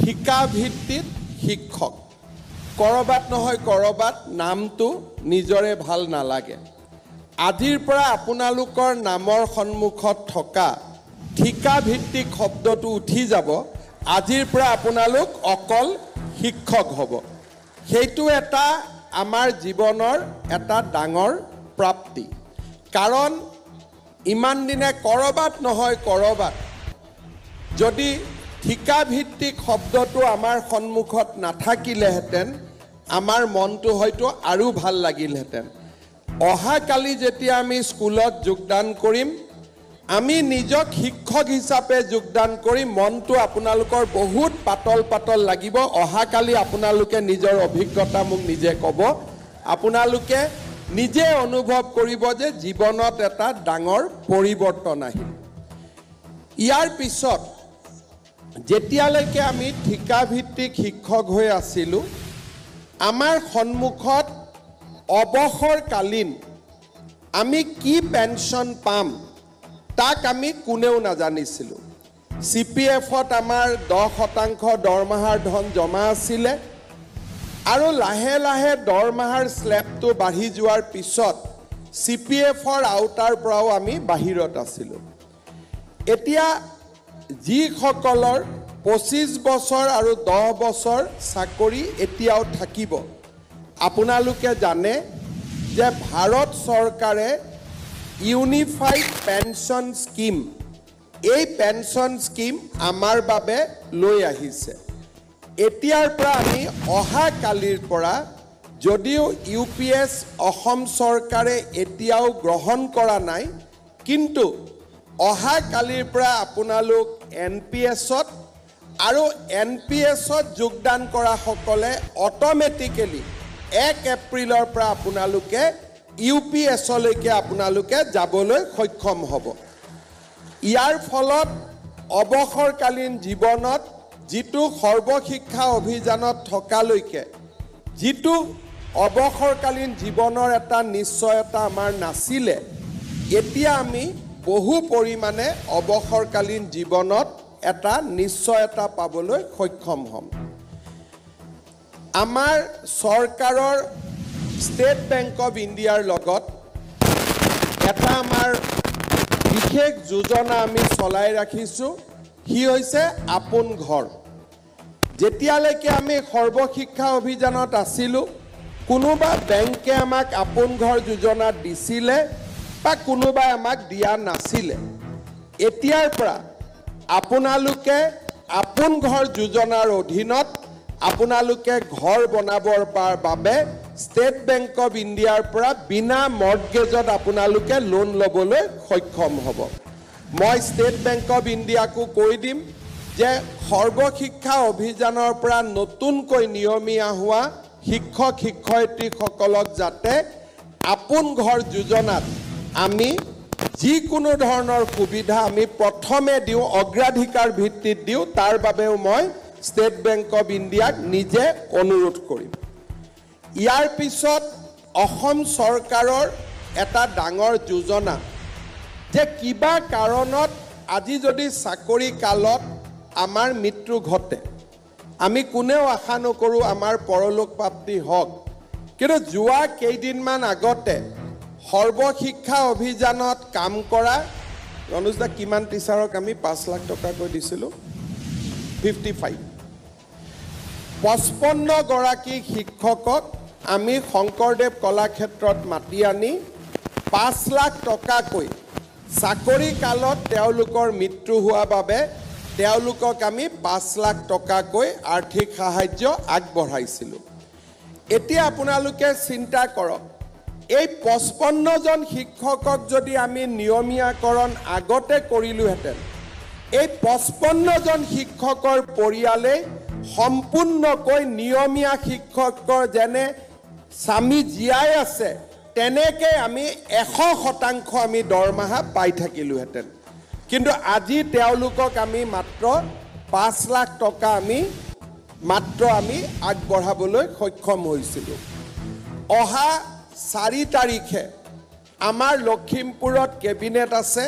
ঠিকা ভিত্তিত শিক্ষক কৰবাত নহয় কৰবাত নামটো নিজৰে ভাল নালাগে আজিৰ পৰা আপোনালোকৰ নামৰ সন্মুখত থকা ঠিকা ভিত্তিক শব্দটো উঠি যাব আজিৰ পৰা আপোনালোক অকল শিক্ষক হ'ব সেইটো এটা আমাৰ জীৱনৰ এটা ডাঙৰ প্ৰাপ্তি কাৰণ ইমান দিনে কৰবাত নহয় কৰবাত যদি ঠিকা ভিত্তিক শব্দটো আমাৰ সন্মুখত নাথাকিলেহেঁতেন আমাৰ মনটো হয়তো আৰু ভাল লাগিলহেঁতেন অহাকালি যেতিয়া আমি স্কুলত যোগদান কৰিম আমি নিজক শিক্ষক হিচাপে যোগদান কৰি মনটো আপোনালোকৰ বহুত পাতল পাতল লাগিব অহাকালি আপোনালোকে নিজৰ অভিজ্ঞতা মোক নিজে ক'ব আপোনালোকে নিজে অনুভৱ কৰিব যে জীৱনত এটা ডাঙৰ পৰিৱৰ্তন আহিল ইয়াৰ পিছত যেতিয়ালৈকে আমি ঠিকা ভিত্তিক শিক্ষক হৈ আছিলোঁ আমাৰ সন্মুখত অৱসৰকালীন আমি কি পেঞ্চন পাম তাক আমি কোনেও নাজানিছিলোঁ CPF-ত আমাৰ 10% দৰমহাৰ ধন জমা আছিলে আৰু লাহে লাহে দৰমহাৰ স্লেবটো বাঢ়ি যোৱাৰ পিছত CPF-ৰ আওতাৰ পৰাও আমি বাহিৰত আছিলোঁ এতিয়া যিসকলৰ 25 বছৰ আৰু 10 বছৰ চাকৰি এতিয়াও থাকিব আপোনালোকে জানে যে ভাৰত চৰকাৰে ইউনিফাইড পেনশন স্কিম এই পেনশন স্কিম আমাৰ বাবে লৈ আহিছে এতিয়াৰ পৰা আমি অহাকালিৰ পৰা যদিও UPS অসম চৰকাৰে এতিয়াও গ্ৰহণ কৰা নাই কিন্তু অহাকালিৰ পৰা আপোনালোক NPS-ত আৰু NPS-ত যোগদান কৰা সকলে অটোমেটিক্যালি 1 এপ্ৰিলৰ পৰা আপোনালোকে UPS-লৈকে আপোনালোকে যাবলৈ সক্ষম হ'ব ইয়াৰ ফলত অৱসৰকালীন জীৱনত যিটো সৰ্বশিক্ষা অভিযানত থকালৈকে যিটো অৱসৰকালীন জীৱনৰ এটা নিশ্চয়তা আমাৰ নাছিলে এতিয়া আমি বহু পৰিমাণে অৱসৰকালীন জীৱনত এটা নিশ্চয়তা পাবলৈ সক্ষম হ'ম আমাৰ চৰকাৰৰ ষ্টেট বেংক অফ ইণ্ডিয়াৰ লগত এটা আমাৰ বিশেষ যোজনা আমি চলাই ৰাখিছোঁ হি হৈছে আপোন ঘৰ যেতিয়ালৈকে আমি সৰ্বশিক্ষা অভিযানত আছিলোঁ কোনোবা বেংকে আমাক আপোন ঘৰ যোজনা দিছিলে বা কোনোবাই আমাক দিয়া নাছিলে এতিয়াৰ পৰা আপোনালোকে আপোন ঘৰ যোজনাৰ অধীনত আপোনালোকে ঘৰ বনাবৰ বাবে ষ্টেট বেংক অফ ইণ্ডিয়াৰ পৰা বিনা মৰ্টগেজত আপোনালোকে লোন ল'বলৈ সক্ষম হ'ব মই ষ্টেট বেংক অফ ইণ্ডিয়াকো কৈ দিম যে সৰ্বশিক্ষা অভিযানৰ পৰা নতুনকৈ নিয়মীয়া হোৱা শিক্ষক শিক্ষয়িত্ৰীসকলক যাতে আপোন ঘৰ যোজনাত আমি যিকোনো ধৰণৰ সুবিধা আমি প্ৰথমে দিওঁ অগ্ৰাধিকাৰ ভিত্তিত দিওঁ তাৰ বাবেও মই ষ্টেট বেংক অফ ইণ্ডিয়াক নিজে অনুৰোধ কৰিম ইয়াৰ পিছত অসম চৰকাৰৰ এটা ডাঙৰ যোজনা যে কিবা কাৰণত আজি যদি চাকৰি কালত আমাৰ মৃত্যু ঘটে আমি কোনেও আশা নকৰোঁ আমাৰ পৰলোক প্ৰাপ্তি হওক কিন্তু যোৱা কেইদিনমান আগতে সৰ্বশিক্ষা অভিযানত কাম কৰা ৰনোজদা কিমান টিচাৰক আমি 5 লাখ টকাকৈ দিছিলোঁ 55 গৰাকী শিক্ষকক আমি শংকৰদেৱ কলাক্ষেত্ৰত মাতি আনি 5 লাখ টকাকৈ চাকৰি কালত তেওঁলোকৰ মৃত্যু হোৱা বাবে তেওঁলোকক আমি 5 লাখ টকাকৈ আৰ্থিক সাহায্য আগবঢ়াইছিলোঁ এতিয়া আপোনালোকে চিন্তা কৰক এই 55 জন শিক্ষকক যদি আমি নিয়মীয়াকৰণ আগতে কৰিলোহেঁতেন এই 55 জন শিক্ষকৰ পৰিয়ালে সম্পূৰ্ণকৈ নিয়মীয়া শিক্ষকৰ যেনে স্বামী জীয়াই আছে তেনেকৈ আমি 100% আমি দৰমহা পাই থাকিলোহেঁতেন কিন্তু আজি তেওঁলোকক আমি মাত্ৰ 5 লাখ টকা আমি আগবঢ়াবলৈ সক্ষম হৈছিলোঁ অহা 4 তাৰিখে আমাৰ লখিমপুৰত কেবিনেট আছে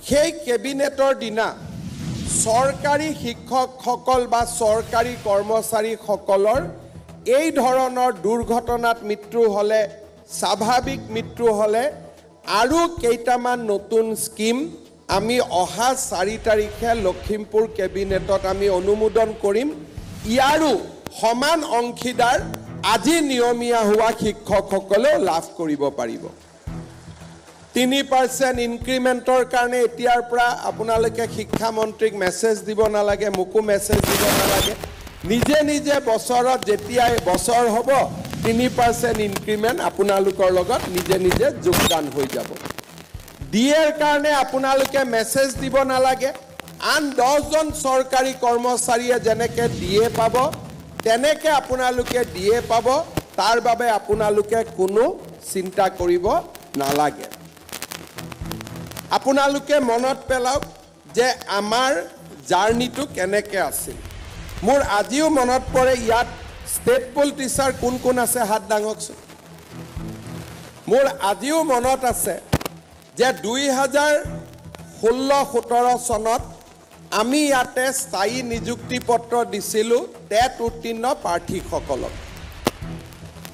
সেই কেবিনেটৰ দিনা চৰকাৰী শিক্ষকসকল বা চৰকাৰী কৰ্মচাৰীসকলৰ এই ধৰণৰ দুৰ্ঘটনাত মৃত্যু হ'লে স্বাভাৱিক মৃত্যু হ'লে আৰু কেইটামান নতুন স্কিম আমি অহা 4 তাৰিখে লখিমপুৰ কেবিনেটত আমি অনুমোদন কৰিম ইয়াৰো সমান অংশীদাৰ আজি নিয়মীয়া হোৱা শিক্ষকসকলেও লাভ কৰিব পাৰিব 3% ইনক্ৰিমেন্টৰ কাৰণে এতিয়াৰ পৰা আপোনালোকে শিক্ষা মন্ত্ৰীক মেছেজ দিব নালাগে মুকু মেছেজ দিব নালাগে নিজে নিজে বছৰত যেতিয়াই বছৰ হ'ব 3% ইনক্ৰিমেন্ট আপোনালোকৰ লগত নিজে নিজে যোগদান হৈ যাব ডিএৰ কাৰণে আপোনালোকে মেছেজ দিব নালাগে আন 10 জন চৰকাৰী কৰ্মচাৰীয়ে যেনেকে ডিএ পাব তেনেকে আপোনালোকে ডিএ পাব তাৰ বাবে আপোনালোকে কোনো চিন্তা কৰিব নালাগে আপোনালোকে মনত পেলাওক যে আমাৰ জাৰ্নিটো কেনেকে আছিল মোৰ আজিও মনত পৰে ইয়াত ষ্টেট পুল টিচাৰ কোন কোন আছে হাত দাঙকচোন মোৰ আজিও মনত আছে যে 2016-17 চনত আমি ইয়াতে স্থায়ী নিযুক্তি পত্ৰ দিছিলো টেট উত্তীৰ্ণ প্ৰাৰ্থীসকলক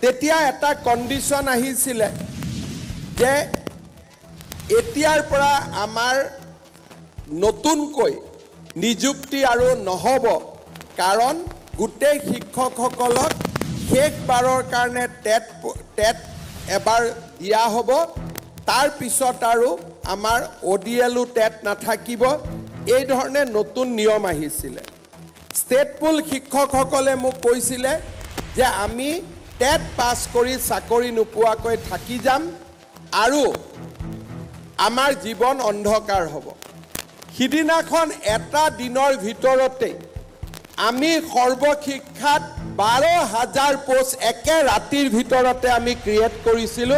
তেতিয়া এটা কণ্ডিশ্যন আহিছিল যে এতিয়াৰ পৰা আমাৰ নতুনকৈ নিযুক্তি আৰু নহব কাৰণ গোটেই শিক্ষকসকলক শেষবাৰৰ কাৰণে টেট এবাৰ দিয়া হ'ব তাৰ পিছত আৰু আমাৰ ওডিএলও টেট নাথাকিব এই ধৰণে নতুন নিয়ম আহিছিল ষ্টেট পুল শিক্ষকসকলে মোক কৈছিল যে আমি টেট পাছ কৰি চাকৰি নোপোৱাকৈ থাকি যাম আৰু আমাৰ জীৱন অন্ধকাৰ হ'ব সিদিনাখন এটা দিনৰ ভিতৰতে আমি সৰ্বশিক্ষাত 12,000 পোষ্ট একে ৰাতিৰ ভিতৰতে আমি ক্ৰিয়েট কৰিছিলো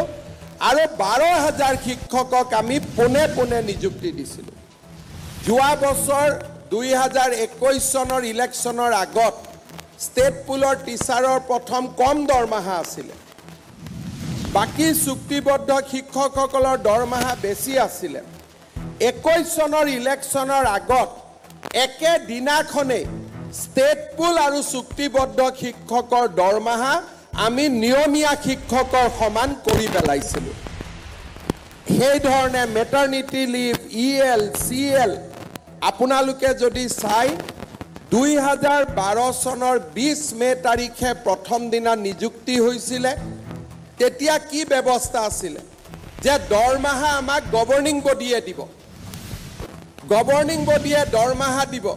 আৰু 12,000 শিক্ষকক আমি পোনে পোনে নিযুক্তি দিছিলো যোৱা বছৰ 2021 চনৰ ইলেকশ্যনৰ আগত ষ্টেট পুলৰ টিচাৰৰ প্ৰথম কম দৰমহা আছিল বাকি চুক্তিবদ্ধ শিক্ষকসকলৰ দৰমহা বেছি আছিল 21 চনৰ ইলেকশ্যনৰ আগত একে দিনাখনে ষ্টেট পুল আৰু চুক্তিবদ্ধ শিক্ষকৰ দৰমহা আমি নিয়মীয়া শিক্ষকৰ সমান কৰি পেলাইছিলো সেই ধৰণে মেটাৰনিটি লিভ ইএল সিএল আপোনালোকে যদি চাই 2012 চনৰ 20 মে তাৰিখে প্ৰথম দিনা নিযুক্তি হৈছিল তেতিয়া কি ব্যৱস্থা আছিল যে দৰমহা আমাক গভৰ্নিং বডিয়ে দিব গভৰ্নিং বডিয়ে দৰমহা দিব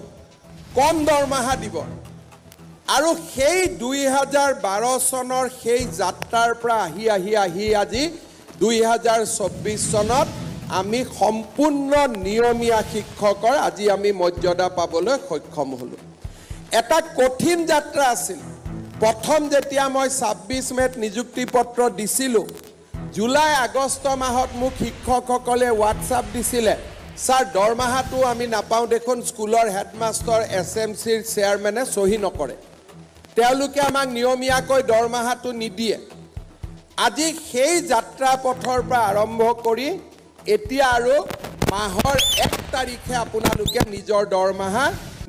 কম দৰমহা দিব আৰু সেই 2012 চনৰ সেই যাত্ৰাৰ পৰা আহি আজি 2024 চনত আমি সম্পূৰ্ণ নিয়মীয়া শিক্ষকৰ আজি আমি মৰ্যাদা পাবলৈ সক্ষম হলো এটা কঠিন যাত্ৰা আছিল প্ৰথম যেতিয়া মই 26 মেত নিযুক্তি পত্ৰ দিছিলো জুলাই আগষ্ট মাহত মোক শিক্ষকসকলে হোৱাটছআপ দিছিলে স্যাৰ দৰমহাটো আমি নাপাওঁ দেখোন স্কুলৰ হেডমাষ্টাৰ এছএমচিৰ চেয়াৰমেনে সহি নকৰে তেওঁলোকে আমাক নিয়মীয়াকৈ দৰমহাটো নিদিয়ে আজি সেই যাত্ৰা পথৰ পৰা আৰম্ভ কৰি এতিয়া আৰু মাহৰ 1 তাৰিখে আপোনালোকে নিজৰ দৰমহা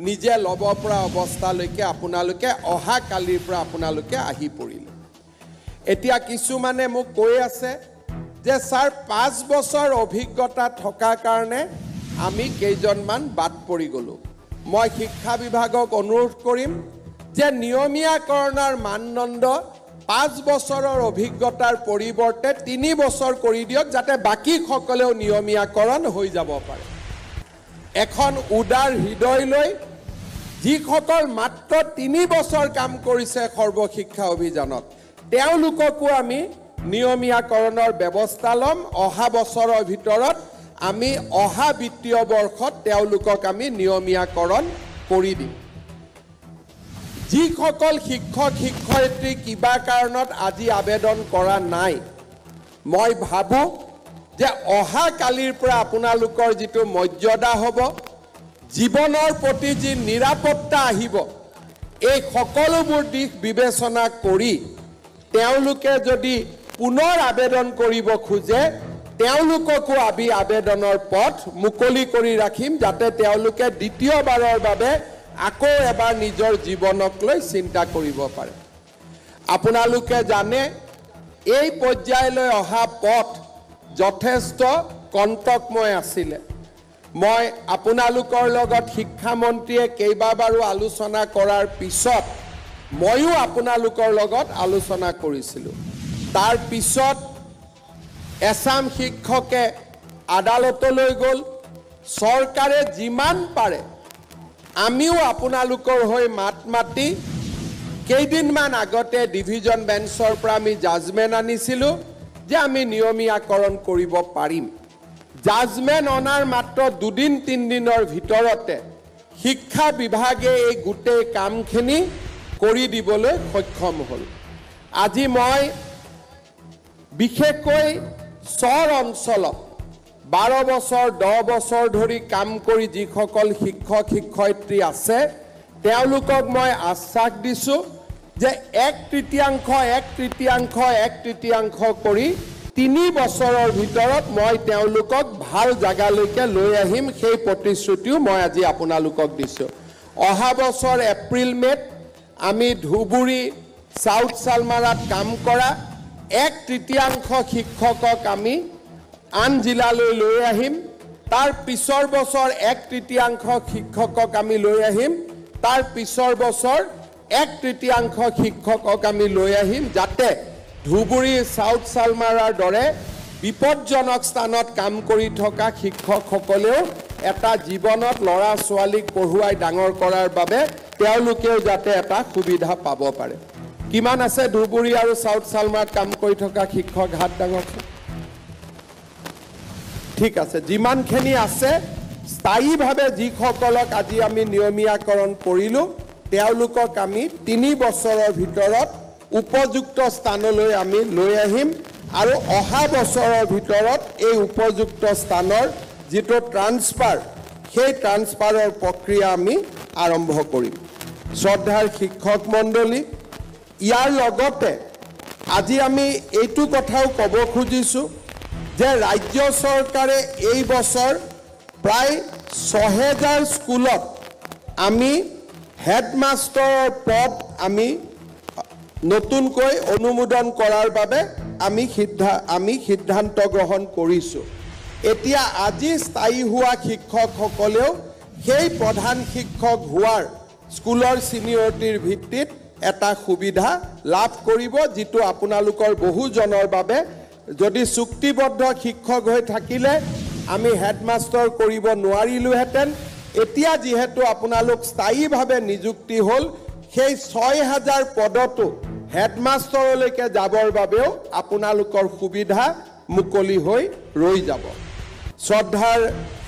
নিজে লব পৰা অৱস্থালৈকে আপোনালোকে অহা কালিৰ পৰা আপোনালোকে আহি পৰিলে এতিয়া কিছুমানে মোক কৈ আছে যে স্যাৰ 5 বছৰ অভিজ্ঞতা থকা কাৰণে আমি কেইজনমান বাদ পৰি গলো মই শিক্ষা বিভাগক অনুৰোধ কৰিম যে নিয়মীয়াকৰণৰ মানদণ্ড 5 বছৰৰ অভিজ্ঞতাৰ পৰিৱৰ্তে 3 বছৰ কৰি দিয়ক যাতে বাকি সকলেও নিয়মীয়াকৰণ হৈ যাব পাৰে এখন উদাৰ হৃদয় লৈ যিসকল মাত্ৰ 3 বছৰ কাম কৰিছে সৰ্বশিক্ষা অভিযানত তেওঁলোককো আমি নিয়মীয়াকৰণৰ ব্যৱস্থা লম অহা বছৰৰ ভিতৰত আমি অহা বিত্তীয় বৰ্ষত তেওঁলোকক আমি নিয়মীয়াকৰণ কৰি দিম যিসকল শিক্ষক শিক্ষয়িত্ৰী কিবা কাৰণত আজি আবেদন কৰা নাই মই ভাবো যে অহা কালিৰ পৰা আপোনালোকৰ যিটো মৰ্যাদা হ'ব জীৱনৰ প্ৰতি যি নিৰাপত্তা আহিব এই সকলোবোৰ দিশ বিবেচনা কৰি তেওঁলোকে যদি পুনৰ আবেদন কৰিব খোজে তেওঁলোককো আমি আবেদনৰ পথ মুকলি কৰি ৰাখিম যাতে তেওঁলোকে দ্বিতীয়বাৰৰ বাবে আকৌ এবাৰ নিজৰ জীৱনক লৈ চিন্তা কৰিব পাৰে আপোনালোকে জানে এই পৰ্যায়লৈ অহা পথ যথেষ্ট কণ্টকময় আছিল মই আপোনালোকৰ লগত শিক্ষামন্ত্ৰীয়ে কেইবাবাৰো আলোচনা কৰাৰ পিছত ময়ো আপোনালোকৰ লগত আলোচনা কৰিছিলোঁ তাৰ পিছত এছাম শিক্ষকে আদালতলৈ গ'ল চৰকাৰে যিমান পাৰে আমিও আপোনালোকৰ হৈ মাত মাতি কেইদিনমান আগতে ডিভিজন বেঞ্চৰ পৰা আমি জাজমেণ্ট আনিছিলোঁ যে আমি নিয়মীয়াকৰণ কৰিব পাৰিম জাজমেণ্ট অনাৰ মাত্ৰ 2-3 দিনৰ ভিতৰতে শিক্ষা বিভাগে এই গোটেই কামখিনি কৰি দিবলৈ সক্ষম হ'ল আজি মই বিশেষকৈ চৰ অঞ্চলত 12 বছৰ 10 বছৰ ধৰি কাম কৰি যিসকল শিক্ষক শিক্ষয়িত্ৰী আছে তেওঁলোকক মই আশ্বাস দিছোঁ যে 1/3 কৰি 3 বছৰৰ ভিতৰত মই তেওঁলোকক ভাল জাগালৈকে লৈ আহিম সেই প্ৰতিশ্ৰুতিও মই আজি আপোনালোকক দিছোঁ অহা বছৰ এপ্ৰিল মেত আমি ধুবুৰী সাউথ সালমাৰাত কাম কৰা 1/3 শিক্ষকক আমি আন জিলালৈ লৈ আহিম তাৰ পিছৰ বছৰ 1/3 শিক্ষকক আমি লৈ আহিম তাৰ পিছৰ বছৰ 1/3 শিক্ষকক আমি লৈ আহিম যাতে ধুবুৰী সাউথ সালমাৰাৰ দৰে বিপদজনক স্থানত কাম কৰি থকা শিক্ষকসকলেও এটা জীৱনত ল'ৰা ছোৱালীক পঢ়ুৱাই ডাঙৰ কৰাৰ বাবে তেওঁলোকেও যাতে এটা সুবিধা পাব পাৰে কিমান আছে ধুবুৰী আৰু সাউথ সালমাৰাত কাম কৰি থকা শিক্ষক হাত ডাঙৰ ঠিক আছে যিমানখিনি আছে স্থায়ীভাৱে যিসকলক আজি আমি নিয়মীয়াকৰণ কৰিলোঁ তেওঁলোকক আমি 3 বছৰৰ ভিতৰত উপযুক্ত স্থানলৈ আমি লৈ আহিম আৰু অহা বছৰৰ ভিতৰত এই উপযুক্ত স্থানৰ যেটো ট্ৰান্সফাৰ সেই ট্ৰান্সফাৰৰ প্ৰক্ৰিয়া আমি আৰম্ভ কৰিম শ্ৰদ্ধাৰ শিক্ষক মণ্ডলী ইয়াৰ লগতে আজি আমি এইটো কথাও ক'ব খুজিছোঁ যে ৰাজ্য চৰকাৰে এই বছৰ প্ৰায় 6000 স্কুলত আমি হেডমাষ্টাৰৰ পদ আমি নতুনকৈ অনুমোদন কৰাৰ বাবে আমি সিদ্ধান্ত গ্ৰহণ কৰিছোঁ এতিয়া আজি স্থায়ী হোৱা শিক্ষকসকলেও সেই প্ৰধান শিক্ষক হোৱাৰ স্কুলৰ সিনিয়ৰিটিৰ ভিত্তিত এটা সুবিধা লাভ কৰিব যেটো আপোনালোকৰ বহুজনৰ বাবে যদি চুক্তিবদ্ধ শিক্ষক হৈ থাকিলে আমি হেডমাষ্টাৰ কৰিব নোৱাৰিলোহেঁতেন এতিয়া যেহেতু আপোনালোক স্থায়ীভাৱে নিযুক্তি হ'ল সেই 6000 পদটো হেডমাষ্টাৰলৈকে যাবৰ বাবেও আপোনালোকৰ সুবিধা মুকলি হৈ ৰৈ যাব শ্ৰদ্ধাৰ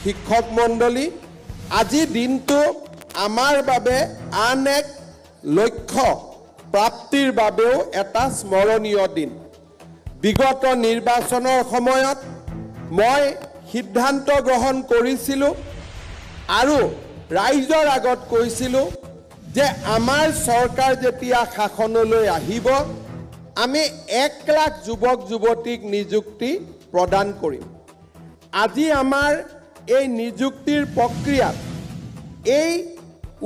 শিক্ষক মণ্ডলী আজি দিনটো আমাৰ বাবে আন এক লক্ষ্য প্ৰাপ্তিৰ বাবেও এটা স্মৰণীয় দিন বিগত নিৰ্বাচনৰ সময়ত মই সিদ্ধান্ত গ্ৰহণ কৰিছিলোঁ আৰু ৰাইজৰ আগত কৈছিলোঁ যে আমাৰ চৰকাৰ যেতিয়া শাসনলৈ আহিব আমি 1 লাখ যুৱক যুৱতীক নিযুক্তি প্ৰদান কৰিম আজি আমাৰ এই নিযুক্তিৰ প্ৰক্ৰিয়াত এই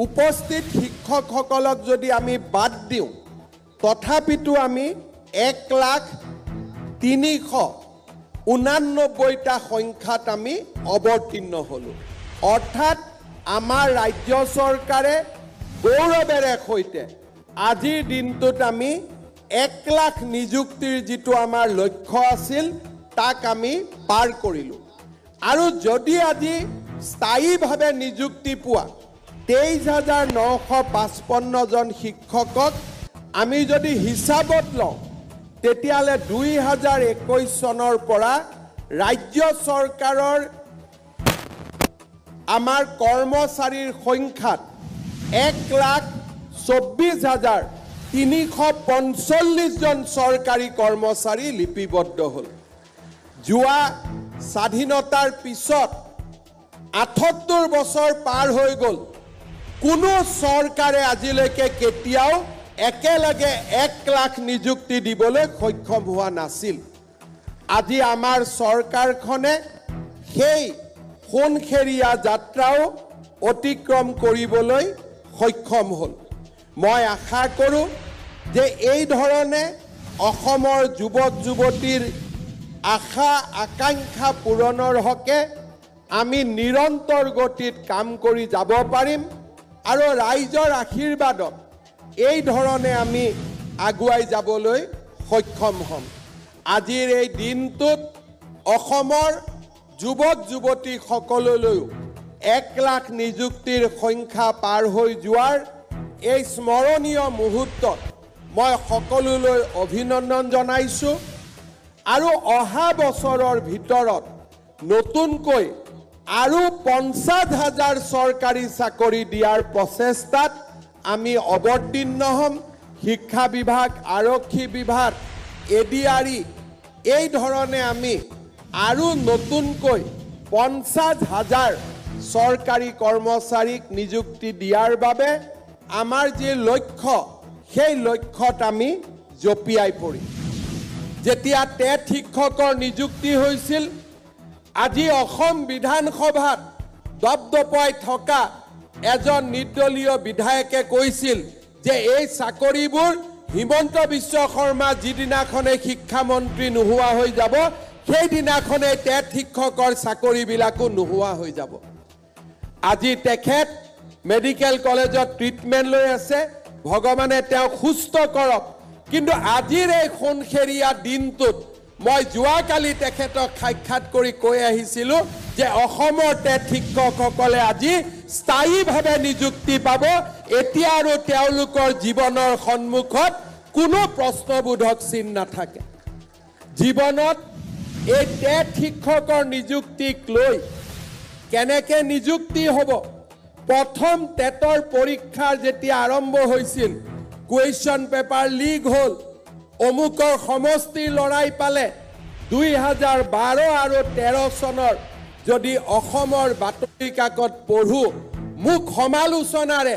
উপস্থিত শিক্ষকসকলক যদি আমি বাদ দিওঁ তথাপিতো আমি 1,389টা সংখ্যাত আমি অৱতীৰ্ণ হ'লো অৰ্থাৎ আমাৰ ৰাজ্য চৰকাৰে গৌৰৱেৰে সৈতে আজিৰ দিনটোত আমি 1 লাখ নিযুক্তিৰ যেটো আমাৰ লক্ষ্য আছিল তাক আমি পাৰ কৰিলোঁ আৰু যদি আজি স্থায়ীভাৱে নিযুক্তি পোৱা 23955 জন শিক্ষকক আমি যদি হিচাপত লওঁ তেতিয়ালে 2021 চনৰ পৰা ৰাজ্য চৰকাৰৰ আমাৰ কৰ্মচাৰীৰ সংখ্যাত 1,24,345 জন চৰকাৰী কৰ্মচাৰী লিপিবদ্ধ হ'ল যোৱা স্বাধীনতাৰ পিছত 78 বছৰ পাৰ হৈ গ'ল কোনো চৰকাৰে আজিলৈকে কেতিয়াও একেলগে 1 লাখ নিযুক্তি দিবলৈ সক্ষম হোৱা নাছিল আজি আমাৰ চৰকাৰখনে সেই সোণখেৰীয়া যাত্ৰাও অতিক্ৰম কৰিবলৈ সক্ষম হ'ল মই আশা কৰোঁ যে এই ধৰণে অসমৰ যুৱক যুৱতীৰ আশা আকাংক্ষা পূৰণৰ হকে আমি নিৰন্তৰ গতিত কাম কৰি যাব পাৰিম আৰু ৰাইজৰ আশীৰ্বাদত এই ধৰণে আমি আগুৱাই যাবলৈ সক্ষম হ'ম আজিৰ এই দিনটোত অসমৰ যুৱক যুৱতীসকললৈও 1 লাখ নিযুক্তিৰ সংখ্যা পাৰ হৈ যোৱাৰ এই স্মৰণীয় মুহূৰ্তত মই সকলোলৈ অভিনন্দন জনাইছোঁ আৰু অহা বছৰৰ ভিতৰত নতুনকৈ আৰু 50,000 চৰকাৰী চাকৰি দিয়াৰ প্ৰচেষ্টাত আমি অৱতীৰ্ণ হ'ম শিক্ষা বিভাগ আৰক্ষী বিভাগ এডিআৰই এই ধৰণে আমি আৰু নতুনকৈ 50,000 চৰকাৰী কৰ্মচাৰীক নিযুক্তি দিয়াৰ বাবে আমাৰ যে লক্ষ্য সেই লক্ষ্যত আমি জপিয়াই পৰিম যেতিয়া টেট শিক্ষকৰ নিযুক্তি হৈছিল আজি অসম বিধানসভাত দপদপাই থকা এজন নিৰ্দলীয় বিধায়কে কৈছিল যে এই চাকৰিবোৰ হিমন্ত বিশ্ব শৰ্মা যিদিনাখনে শিক্ষামন্ত্ৰী নোহোৱা হৈ যাব সেইদিনাখনে টেট শিক্ষকৰ চাকৰিবিলাকো নোহোৱা হৈ যাব আজি তেখেত মেডিকেল কলেজত ট্ৰিটমেণ্ট লৈ আছে ভগৱানে তেওঁক সুস্থ কৰক কিন্তু আজিৰ এই সোণখেৰীয়া দিনটোত মই যোৱাকালি তেখেতক সাক্ষাৎ কৰি কৈ আহিছিলোঁ যে অসমৰ টেট শিক্ষকসকলে আজি স্থায়ীভাৱে নিযুক্তি পাব এতিয়া আৰু তেওঁলোকৰ জীৱনৰ সন্মুখত কোনো প্ৰশ্নবোধক চিন নাথাকে জীৱনত এই টেট শিক্ষকৰ নিযুক্তিক লৈ কেনেকৈ নিযুক্তি হ'ব প্ৰথম টেটৰ পৰীক্ষাৰ যেতিয়া আৰম্ভ হৈছিল কুৱেশ্যন পেপাৰ লিক হ'ল অমুকৰ সমষ্টি লৰাই পালে 2012 আৰু 13 চনৰ যদি অসমৰ বাতৰি কাকত পঢ়ো মোক সমালোচনাৰে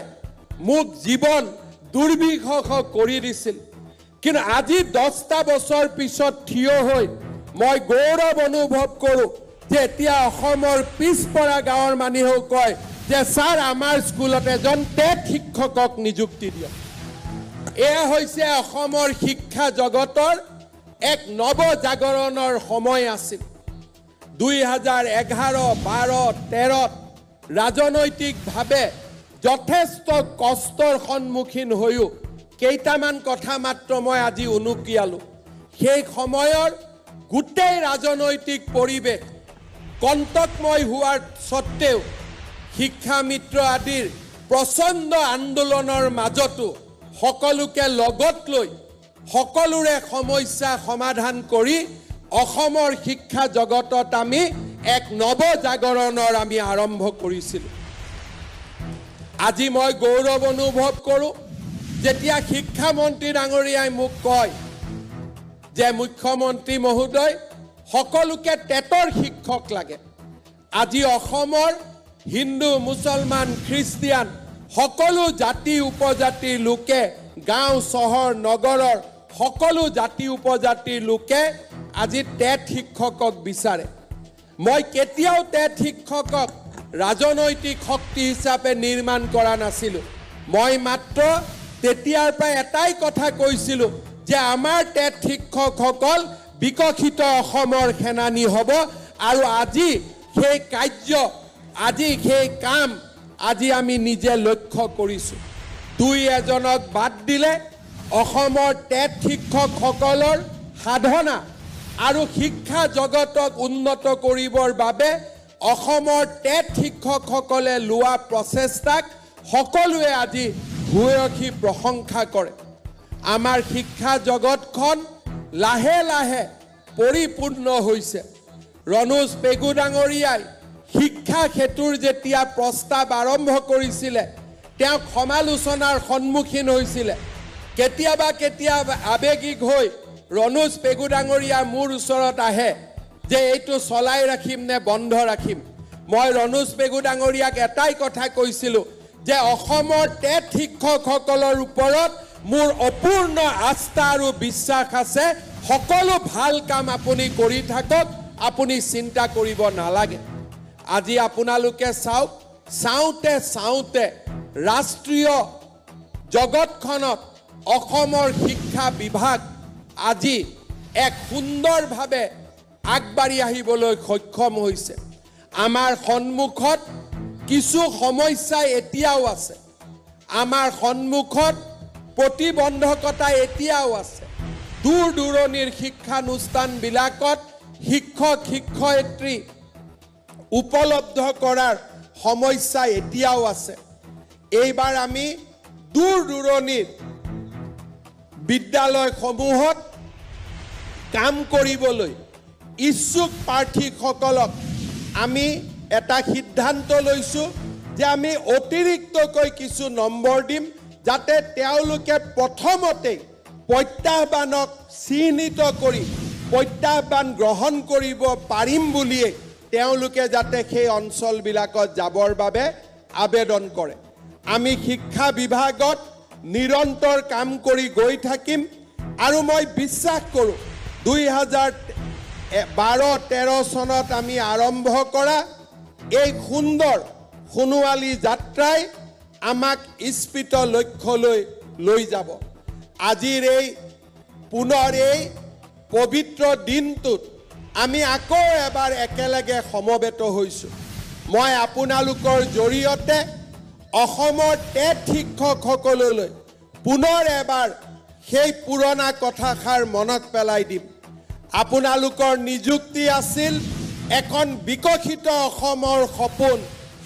মোক জীৱন দুৰ্বিষহ কৰি দিছিল কিন্তু আজি 10টা বছৰ পিছত থিয় হৈ মই গৌৰৱ অনুভৱ কৰোঁ যে এতিয়া অসমৰ পিছপৰা গাঁৱৰ মানুহেও কয় যে ছাৰ আমাৰ স্কুলত এজন টেট শিক্ষকক নিযুক্তি দিয়ক এয়া হৈছে অসমৰ শিক্ষা জগতৰ এক নৱজাগৰণৰ সময় আছিল 2011, 12, 13 ৰাজনৈতিকভাৱে যথেষ্ট কষ্টৰ সন্মুখীন হৈও কেইটামান কথা মাত্ৰ মই আজি উনুকিয়ালোঁ সেই সময়ৰ গোটেই ৰাজনৈতিক পৰিৱেশ কণ্টকময় হোৱাৰ সত্ত্বেও শিক্ষা মিত্ৰ আদিৰ প্ৰচণ্ড আন্দোলনৰ মাজতো সকলোকে লগত লৈ সকলোৰে সমস্যা সমাধান কৰি অসমৰ শিক্ষা জগতত আমি এক নৱজাগৰণৰ আমি আৰম্ভ কৰিছিলোঁ আজি মই গৌৰৱ অনুভৱ কৰোঁ যেতিয়া শিক্ষামন্ত্ৰী ডাঙৰীয়াই মোক কয় যে মুখ্যমন্ত্ৰী মহোদয় সকলোকে টেটৰ শিক্ষক লাগে আজি অসমৰ হিন্দু মুছলমান খ্ৰীষ্টিয়ান সকলো জাতি উপজাতিৰ লোকে গাঁও চহৰ নগৰৰ সকলো জাতি উপজাতিৰ লোকে আজি টেট শিক্ষকক বিচাৰে মই কেতিয়াও টেট শিক্ষকক ৰাজনৈতিক শক্তি হিচাপে নিৰ্মাণ কৰা নাছিলোঁ মই মাত্ৰ তেতিয়াৰ পৰা এটাই কথা কৈছিলোঁ যে আমাৰ টেট শিক্ষকসকল বিকশিত অসমৰ সেনানী হ'ব আৰু আজি সেই কাৰ্য আজি সেই কাম আজি আমি নিজে লক্ষ্য কৰিছোঁ দুই এজনক বাদ দিলে অসমৰ টেট শিক্ষকসকলৰ সাধনা আৰু শিক্ষা জগতক উন্নত কৰিবৰ বাবে অসমৰ টেট শিক্ষকসকলে লোৱা প্ৰচেষ্টাক সকলোৱে আজি ভূয়সী প্ৰশংসা কৰে আমাৰ শিক্ষা জগতখন লাহে লাহে পৰিপূৰ্ণ হৈছে ৰণোজ পেগু ডাঙৰীয়াই শিক্ষা ক্ষেত্ৰৰ যেতিয়া প্ৰস্তাৱ আৰম্ভ কৰিছিলে তেওঁ সমালোচনাৰ সন্মুখীন হৈছিলে কেতিয়াবা আবেগিক হৈ ৰণোজ পেগু ডাঙৰীয়া মোৰ ওচৰত আহে যে এইটো চলাই ৰাখিম নে বন্ধ ৰাখিম মই ৰণোজ পেগু ডাঙৰীয়াক এটাই কথা কৈছিলোঁ যে অসমৰ টেট শিক্ষকসকলৰ ওপৰত মোৰ অপূৰ্ণ আস্থা আৰু বিশ্বাস আছে সকলো ভাল কাম আপুনি কৰি থাকক, আপুনি চিন্তা কৰিব নালাগে। আজি আপোনালোকে চাওক, চাওঁতে ৰাষ্ট্ৰীয় জগতখনত অসমৰ শিক্ষা বিভাগ আজি এক সুন্দৰভাৱে আগবাঢ়ি আহিবলৈ সক্ষম হৈছে। আমাৰ সন্মুখত কিছু সমস্যা এতিয়াও আছে, আমাৰ সন্মুখত প্ৰতিবন্ধকতা এতিয়াও আছে। দূৰ দূৰণিৰ শিক্ষানুষ্ঠানবিলাকত শিক্ষক শিক্ষয়িত্ৰী উপলব্ধ কৰাৰ সমস্যা এতিয়াও আছে। এইবাৰ আমি দূৰ দূৰণিৰ বিদ্যালয়সমূহত কাম কৰিবলৈ ইচ্ছুক প্ৰাৰ্থীসকলক আমি এটা সিদ্ধান্ত লৈছোঁ যে আমি অতিৰিক্তকৈ কিছু নম্বৰ দিম, যাতে তেওঁলোকে প্ৰথমতেই প্ৰত্যাহ্বানক চিহ্নিত কৰি প্ৰত্যাহ্বান গ্ৰহণ কৰিব পাৰিম বুলিয়ে তেওঁলোকে যাতে সেই অঞ্চলবিলাকত যাবৰ বাবে আবেদন কৰে। আমি শিক্ষা বিভাগত নিৰন্তৰ কাম কৰি গৈ থাকিম আৰু মই বিশ্বাস কৰোঁ 2012-13 চনত আমি আৰম্ভ কৰা এই সুন্দৰ সোণোৱালী যাত্ৰাই আমাক ইস্পিত লক্ষ্যলৈ লৈ যাব। আজিৰ এই পুনৰ এই পবিত্ৰ দিনটোত আমি আকৌ এবাৰ একেলগে সমবেত হৈছোঁ। মই আপোনালোকৰ জৰিয়তে অসমৰ টেট শিক্ষকসকললৈ পুনৰ এবাৰ সেই পুৰণা কথাষাৰ মনত পেলাই দিম। আপোনালোকৰ নিযুক্তি আছিল এখন বিকশিত অসমৰ সপোন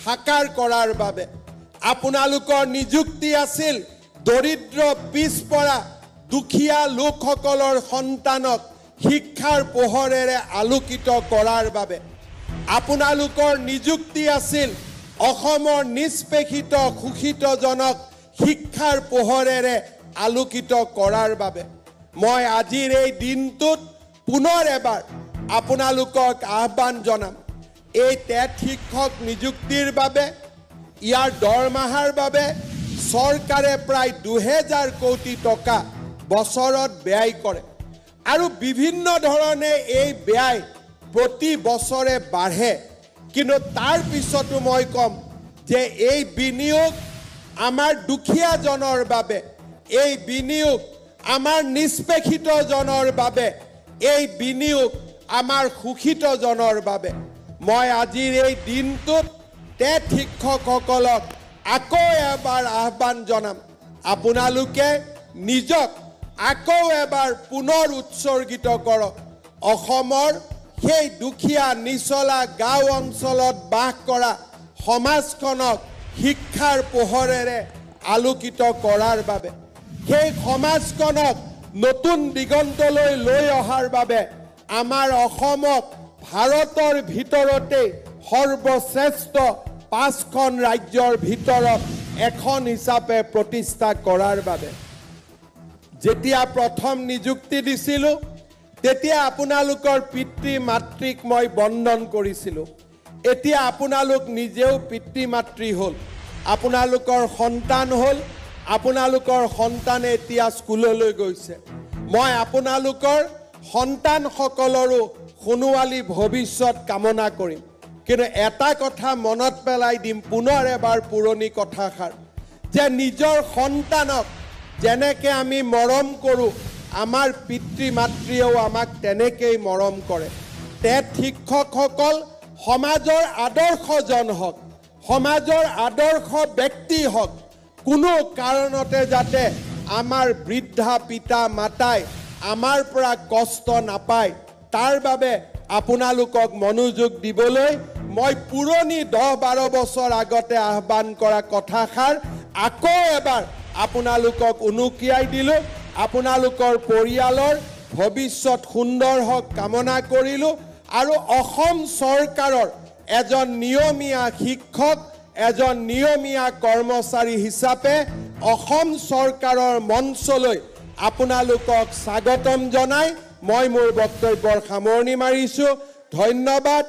সাকাৰ কৰাৰ বাবে। আপোনালোকৰ নিযুক্তি আছিল দৰিদ্ৰ পিছপৰা দুখীয়া লোকসকলৰ সন্তানক শিক্ষাৰ পোহৰেৰে আলোকিত কৰাৰ বাবে। আপোনালোকৰ নিযুক্তি আছিল অসমৰ নিষ্পেষিত শোষিতজনক শিক্ষাৰ পোহৰেৰে আলোকিত কৰাৰ বাবে। মই আজিৰ এই দিনটোত পুনৰ এবাৰ আপোনালোকক আহ্বান জনাম, এই টেট শিক্ষক নিযুক্তিৰ বাবে ইয়াৰ দৰমহাৰ বাবে চৰকাৰে প্ৰায় 2000 কোটি টকা বছৰত ব্যয় কৰে আৰু বিভিন্ন ধৰণে এই ব্যয় প্ৰতি বছৰে বাঢ়ে। কিন্তু তাৰ পিছতো মই ক'ম যে এই বিনিয়োগ আমাৰ দুখীয়াজনৰ বাবে, এই বিনিয়োগ আমাৰ নিষ্পেষিতজনৰ বাবে, এই বিনিয়োগ আমাৰ শোষিতজনৰ বাবে। মই আজিৰ এই দিনটোত টেট শিক্ষকসকলক আকৌ এবাৰ আহ্বান জনাম, আপোনালোকে নিজক আকৌ এবাৰ পুনৰ উৎসৰ্গিত কৰক। অসমৰ সেই দুখীয়া নিচলা গাঁও অঞ্চলত বাস কৰা সমাজখনক শিক্ষাৰ পোহৰেৰে আলোকিত কৰাৰ বাবে, সেই সমাজখনক নতুন দিগন্তলৈ লৈ অহাৰ বাবে আমাৰ অসমক ভাৰতৰ ভিতৰতে সৰ্বশ্ৰেষ্ঠ 5খন ৰাজ্যৰ ভিতৰত এখন হিচাপে প্ৰতিষ্ঠা কৰাৰ বাবে। যেতিয়া প্ৰথম নিযুক্তি দিছিলোঁ তেতিয়া আপোনালোকৰ পিতৃ মাতৃক মই বন্দন কৰিছিলোঁ। এতিয়া আপোনালোক নিজেও পিতৃ মাতৃ হ'ল, আপোনালোকৰ সন্তান হ'ল, আপোনালোকৰ সন্তানে এতিয়া স্কুললৈ গৈছে। মই আপোনালোকৰ সন্তানসকলৰো সোণোৱালী ভৱিষ্যত কামনা কৰিম। কিন্তু এটা কথা মনত পেলাই দিম, পুনৰ এবাৰ পুৰণি কথাষাৰ, যে নিজৰ সন্তানক যেনেকৈ আমি মৰম কৰোঁ, আমাৰ পিতৃ মাতৃয়েও আমাক তেনেকেই মৰম কৰে। টেট শিক্ষকসকল সমাজৰ আদৰ্শজন হওক, সমাজৰ আদৰ্শ ব্যক্তি হওক। কোনো কাৰণতে যাতে আমাৰ বৃদ্ধা পিতা মাতাই আমাৰ পৰা কষ্ট নাপায়, তাৰ বাবে আপোনালোকক মনোযোগ দিবলৈ মই পুৰণি 10-12 বছৰ আগতে আহ্বান কৰা কথাষাৰ আকৌ এবাৰ আপোনালোকক উনুকিয়াই দিলোঁ। আপোনালোকৰ পৰিয়ালৰ ভৱিষ্যত সুন্দৰ হওক কামনা কৰিলোঁ আৰু অসম চৰকাৰৰ এজন নিয়মীয়া শিক্ষক, এজন নিয়মীয়া কৰ্মচাৰী হিচাপে অসম চৰকাৰৰ মঞ্চলৈ আপোনালোকক স্বাগতম জনাই মই মোৰ বক্তব্যৰ সামৰণি মাৰিছোঁ। ধন্যবাদ।